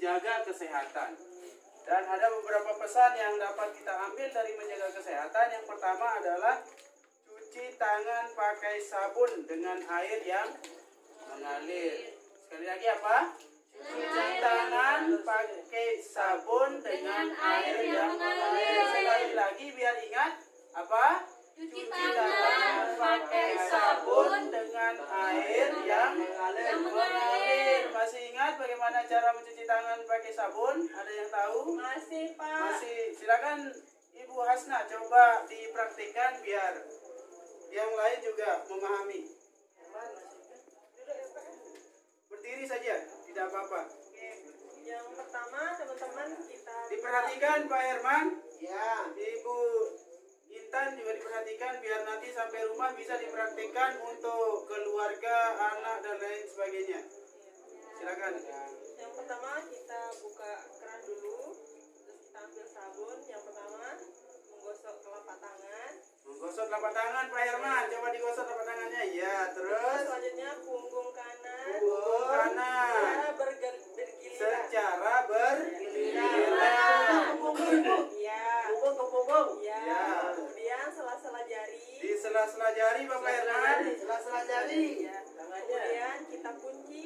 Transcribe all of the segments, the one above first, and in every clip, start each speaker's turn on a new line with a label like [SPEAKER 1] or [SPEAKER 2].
[SPEAKER 1] menjaga kesehatan. Dan ada beberapa pesan yang dapat kita ambil dari menjaga kesehatan. Yang pertama adalah cuci tangan pakai sabun dengan air yang mengalir. Sekali lagi apa? Cuci tangan pakai sabun dengan air yang mengalir. Sekali lagi biar ingat apa? Cuci tangan pakai sabun dengan air yang mengalir. Masih ingat bagaimana cara mencuci tangan pakai sabun? Ada yang tahu?
[SPEAKER 2] Masih, Pak.
[SPEAKER 1] Masih. Silakan Ibu Hasna coba dipraktikkan biar yang lain juga memahami. Berdiri saja, tidak apa-apa.
[SPEAKER 2] Yang pertama, teman-teman, kita
[SPEAKER 1] Diperhatikan Pak Herman. Ya. Ibu Intan juga diperhatikan biar nanti sampai rumah bisa dipraktikkan untuk keluarga, anak dan lain sebagainya. Silakan.
[SPEAKER 2] Yang pertama kita buka keran dulu, terus kita ambil sabun. Yang pertama menggosok telapak tangan.
[SPEAKER 1] Menggosok telapak tangan Pak Herman. Coba digosok telapak tangannya. Ya, terus
[SPEAKER 2] Selanjutnya punggung kanan.
[SPEAKER 1] punggung kanan.
[SPEAKER 2] Secara bergiliran.
[SPEAKER 1] Secara bergiliran.
[SPEAKER 2] Ya. Ya.
[SPEAKER 1] Ya.
[SPEAKER 2] Kemudian sela-sela jari.
[SPEAKER 1] Di sela-sela jari Bapak Herman.
[SPEAKER 3] Sela-sela jari.
[SPEAKER 2] Ya. Kemudian kita kunci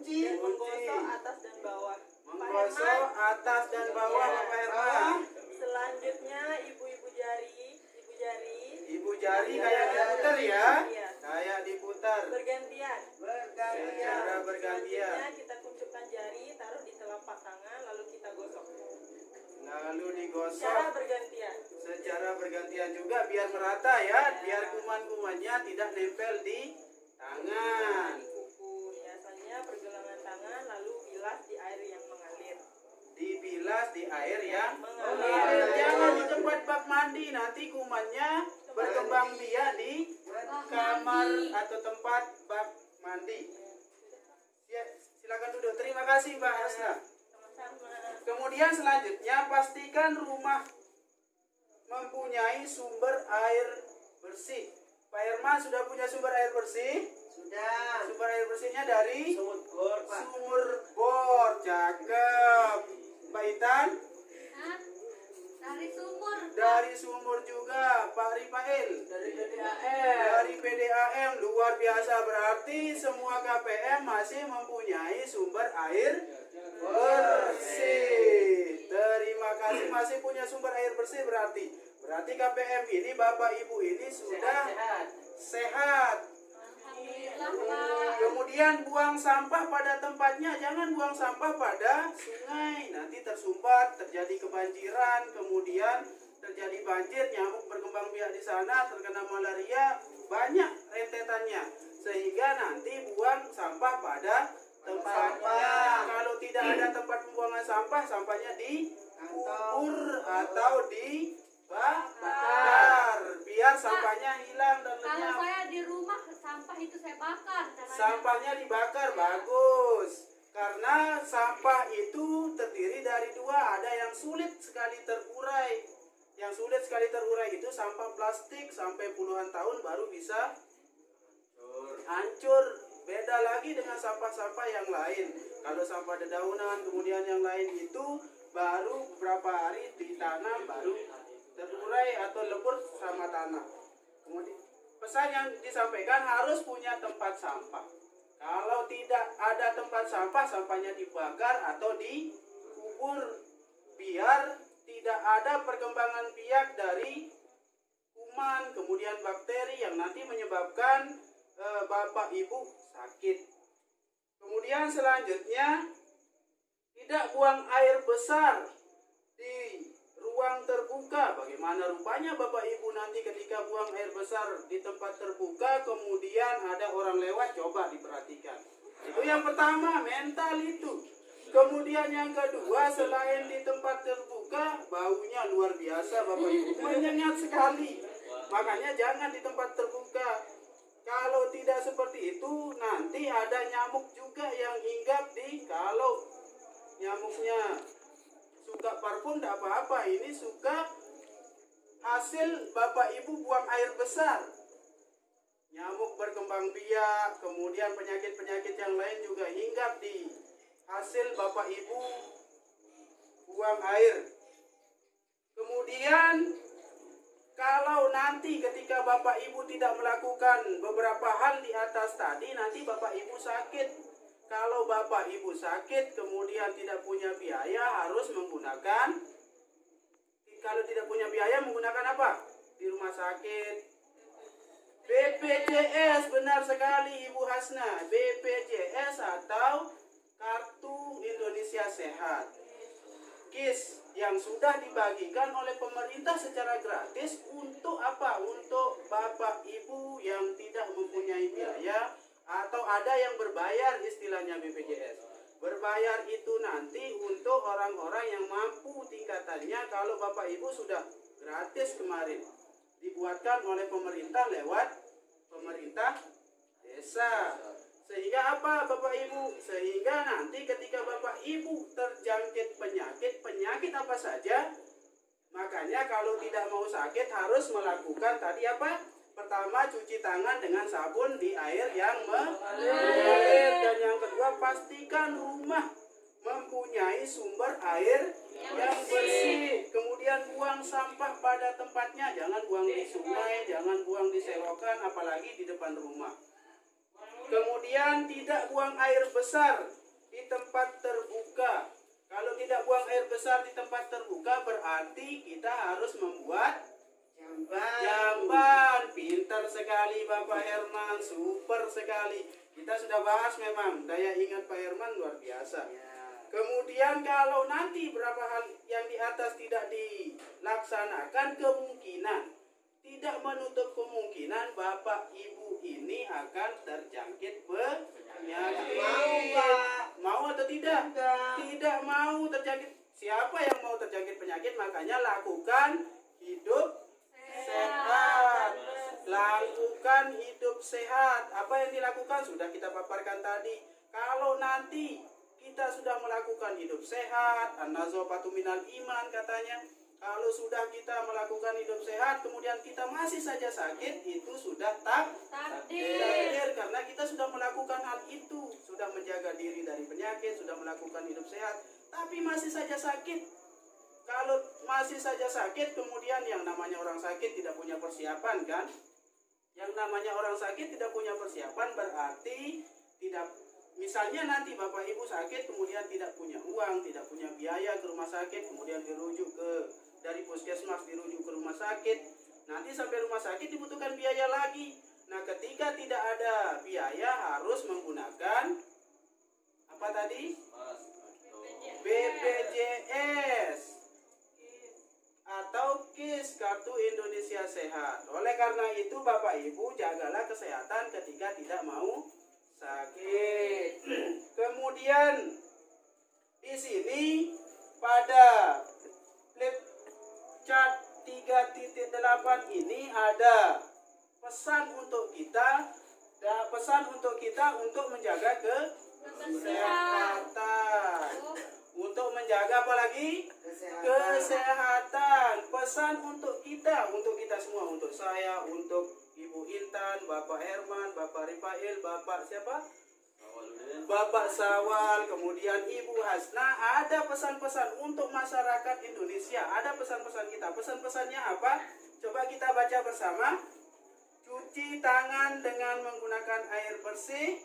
[SPEAKER 2] dan menggosok atas dan bawah.
[SPEAKER 1] Menggosok atas dan bawah Bapak Herman.
[SPEAKER 2] Selanjutnya ibu jari.
[SPEAKER 1] Ibu jari kayak diputar ya.
[SPEAKER 2] Iya.
[SPEAKER 1] Kayak diputar.
[SPEAKER 2] Bergantian.
[SPEAKER 1] Secara bergantian.
[SPEAKER 2] Selanjutnya kita kuncupkan jari, taruh di telapak tangan, lalu kita gosok.
[SPEAKER 1] Lalu digosok
[SPEAKER 2] Secara bergantian.
[SPEAKER 1] secara bergantian juga biar merata ya. Biar kuman-kumannya tidak nempel di tangan.
[SPEAKER 2] Di kuku. Biasanya pergelangan tangan, lalu bilas di air yang mengalir.
[SPEAKER 1] Dibilas di air yang
[SPEAKER 2] Mengalir.
[SPEAKER 1] mengalir. Jangan di tempat bak mandi, nanti kumannya berkembang biak di kamar atau tempat bak mandi. Silakan duduk. Terima kasih Mbak Hasna.
[SPEAKER 2] Sama-sama.
[SPEAKER 1] Kemudian selanjutnya pastikan rumah mempunyai sumber air bersih. Pak Herman sudah punya sumber air bersih?
[SPEAKER 3] Sudah.
[SPEAKER 1] Sumber air bersihnya dari
[SPEAKER 3] Sumur bor, Pak.
[SPEAKER 1] sumur bor. Cakep. Mbak Intan?
[SPEAKER 4] Dari sumur.
[SPEAKER 1] Dari sumur juga. Pak Rifael?
[SPEAKER 3] Dari PDAM.
[SPEAKER 1] Dari PDAM. Luar biasa, berarti semua KPM masih mempunyai sumber air bersih. Terima kasih, masih punya sumber air bersih berarti. Berarti KPM ini Bapak Ibu ini sudah
[SPEAKER 3] Sehat.
[SPEAKER 1] sehat.
[SPEAKER 4] Alhamdulillah, Pak.
[SPEAKER 1] Kemudian buang sampah pada tempatnya, jangan buang sampah pada sungai. Nanti tersumbat, terjadi kebanjiran, kemudian terjadi banjir, nyamuk berkembang biak di sana, terkena malaria, banyak rentetannya. Sehingga nanti buang sampah pada tempatnya. Kalau tidak ada tempat pembuangan sampah, sampahnya dikubur atau dibakar biar sampahnya hilang dan
[SPEAKER 4] Kalau
[SPEAKER 1] lenyap.
[SPEAKER 4] saya di rumah sampah itu saya bakar. caranya.
[SPEAKER 1] Sampahnya dibakar, bagus. Karena sampah itu terdiri dari dua, ada yang sulit sekali terurai. Yang sulit sekali terurai itu sampah plastik, sampai puluhan tahun baru bisa hancur. Beda lagi dengan sampah-sampah yang lain. Kalau sampah dedaunan, kemudian yang lain itu baru beberapa hari ditanam, baru terurai atau lebur sama tanah. Kemudian pesan yang disampaikan harus punya tempat sampah. Kalau tidak ada tempat sampah, sampahnya dibakar atau dikubur biar tidak ada perkembangan biak dari kuman, kemudian bakteri yang nanti menyebabkan Bapak Ibu sakit. Kemudian selanjutnya tidak buang air besar di ruang terbuka. Bagaimana rupanya Bapak Ibu nanti ketika buang air besar di tempat terbuka, kemudian ada orang lewat, coba diperhatikan. Itu yang pertama, mental itu. Kemudian yang kedua, selain di tempat terbuka, baunya luar biasa Bapak Ibu, menyengat sekali. Makanya jangan di tempat terbuka. Kalau tidak seperti itu, nanti ada nyamuk juga yang hinggap di, kalau nyamuknya suka parfum tidak apa-apa, ini suka hasil Bapak Ibu buang air besar. Nyamuk berkembang biak, kemudian penyakit-penyakit yang lain juga hinggap di hasil hasil Bapak Ibu buang air. Kemudian kalau nanti ketika Bapak Ibu tidak melakukan beberapa hal di atas tadi, nanti Bapak Ibu sakit. Kalau Bapak Ibu sakit kemudian tidak punya biaya, harus menggunakan, kalau tidak punya biaya menggunakan apa? Di rumah sakit. BPJS, benar sekali Ibu Hasna. BPJS atau Kartu Indonesia Sehat. KIS yang sudah dibagikan oleh pemerintah secara gratis untuk apa? Untuk Bapak Ibu yang tidak mempunyai biaya atau ada yang berbayar, istilahnya BPJS. Berbayar itu nanti untuk orang-orang yang mampu tingkatannya. Kalau Bapak Ibu sudah gratis kemarin, dibuatkan oleh pemerintah lewat pemerintah desa. Sehingga apa Bapak Ibu? Sehingga nanti ketika Bapak Ibu terjangkit penyakit apa saja, makanya kalau tidak mau sakit harus melakukan tadi apa? Pertama, cuci tangan dengan sabun di air yang mengalir. Dan yang kedua, pastikan rumah mempunyai sumber air yang bersih. Kemudian buang sampah pada tempatnya. Jangan buang di sungai, jangan buang di selokan, apalagi di depan rumah. Kemudian tidak buang air besar di tempat terbuka. Kalau tidak buang air besar di tempat terbuka, berarti kita harus membuat jamban. Pintar sekali Bapak Herman, super sekali. Kita sudah bahas memang, daya ingat Pak Herman luar biasa. Kemudian kalau nanti berapa hal yang di atas tidak dilaksanakan, kemungkinan, tidak menutup kemungkinan Bapak Ibu ini akan terjangkit penyakit. Mau atau tidak? Tidak mau terjangkit. Siapa yang mau terjangkit penyakit? Makanya lakukan hidup sehat. Lakukan hidup sehat. Apa yang dilakukan sudah kita paparkan tadi. Kalau nanti kita sudah melakukan hidup sehat, an-nazafatu minal iman katanya. Kalau sudah kita melakukan hidup sehat, kemudian kita masih saja sakit, itu sudah takdir. Karena kita sudah melakukan hal itu, sudah menjaga diri dari penyakit, sudah melakukan hidup sehat, tapi masih saja sakit. Kalau masih saja sakit, kemudian yang namanya orang sakit tidak punya persiapan kan? Yang namanya orang sakit tidak punya persiapan berarti tidak. Misalnya nanti Bapak Ibu sakit kemudian tidak punya uang, tidak punya biaya ke rumah sakit, kemudian dirujuk dari puskesmas dirujuk ke rumah sakit. Nanti sampai rumah sakit dibutuhkan biaya lagi. Nah, ketika tidak ada biaya harus menggunakan apa tadi? BPJS atau KIS, Kartu Indonesia Sehat. Oleh karena itu Bapak Ibu jagalah kesehatan ketika tidak mau sakit. Kemudian di sini pada flip chart 3.8 ini ada pesan untuk kita untuk menjaga kesehatan. Untuk menjaga apa lagi? Kesehatan. Pesan untuk kita semua, untuk saya, untuk Ibu Intan, Bapak Herman, Bapak Rifail, Bapak siapa? Bapak Sawal, kemudian Ibu Hasna, ada pesan-pesan untuk masyarakat Indonesia. Ada pesan-pesan kita. Pesan-pesannya apa? Coba kita baca bersama. Cuci tangan dengan menggunakan air bersih.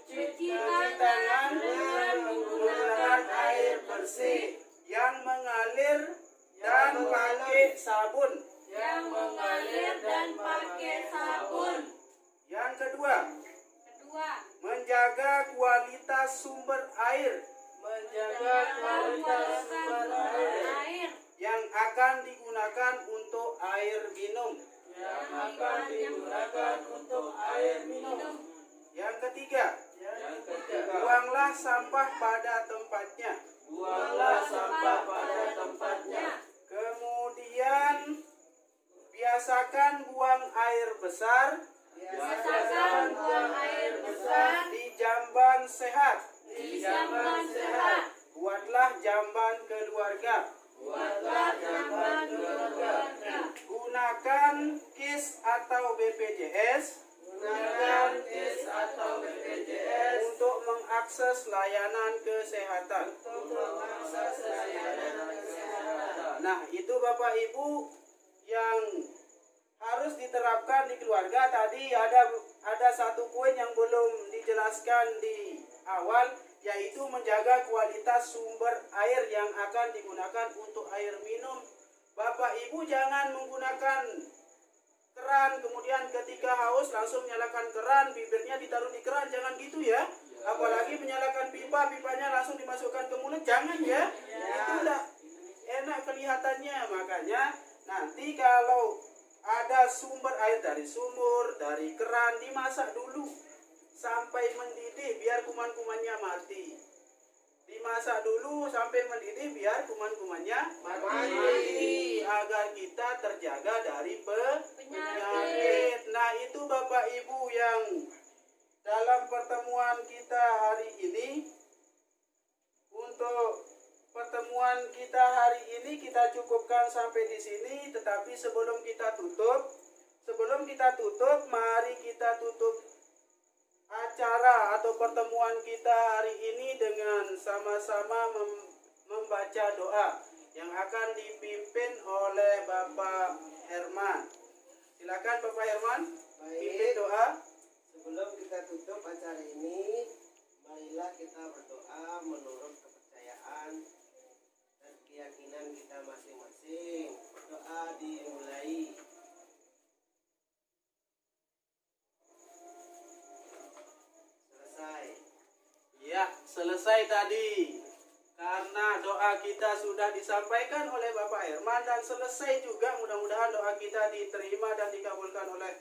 [SPEAKER 1] Cuci tangan dengan menggunakan air bersih yang mengalir dan pakai sabun. Yang kedua, menjaga kualitas sumber air. Yang akan digunakan untuk air minum. Yang ketiga, buanglah sampah pada tempatnya. Kemudian biasakan buang air besar. Di jamban sehat. Buatlah jamban keluarga. Gunakan KIS atau BPJS untuk mengakses layanan kesehatan. Nah, itu Bapak Ibu yang harus diterapkan di keluarga. Tadi ada satu poin yang belum dijelaskan di awal, yaitu menjaga kualitas sumber air yang akan digunakan untuk air minum. Bapak Ibu jangan menggunakan keran, kemudian ketika haus langsung nyalakan keran, bibirnya ditaruh di keran, jangan gitu ya. Apalagi menyalakan pipa, pipanya langsung dimasukkan ke mulut, jangan ya. Itu enggak enak kelihatannya. Makanya nanti kalau ada sumber air dari sumur, dari keran, dimasak dulu sampai mendidih biar kuman-kumannya mati. Dimasak dulu sampai mendidih biar kuman-kumannya mati, agar kita terjaga dari penyakit. Nah, itu Bapak Ibu yang dalam pertemuan kita hari ini. Untuk pertemuan kita hari ini kita cukupkan sampai di sini. Tetapi sebelum kita tutup, mari kita tutup acara atau pertemuan kita hari ini dengan sama-sama membaca doa yang akan dipimpin oleh Bapak Herman. Silakan Bapak Herman, pimpin doa.
[SPEAKER 3] Sebelum kita tutup acara ini, marilah kita berdoa menurut kepercayaan dan keyakinan kita masing-masing. Doa dimulai. Selesai.
[SPEAKER 1] Ya, selesai tadi. Karena doa kita sudah disampaikan oleh Bapak Herman dan selesai juga, mudah-mudahan doa kita diterima dan dikabulkan oleh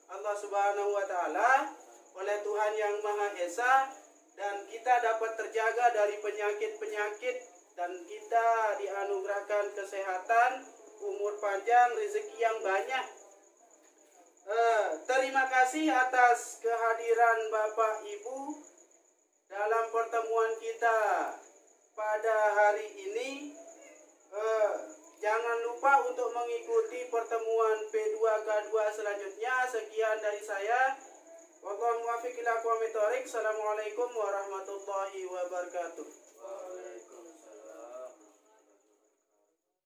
[SPEAKER 1] Allah Subhanahu wa taala, oleh Tuhan yang Maha Esa, dan kita dapat terjaga dari penyakit-penyakit dan kita dianugerahkan kesehatan, umur panjang, rezeki yang banyak. Terima kasih atas kehadiran Bapak Ibu dalam pertemuan kita pada hari ini. Jangan lupa untuk mengikuti pertemuan P2K2 selanjutnya. Sekian dari saya. Wallahu muwaffiq ila aqwamit thoriq. Assalamualaikum warahmatullahi wabarakatuh.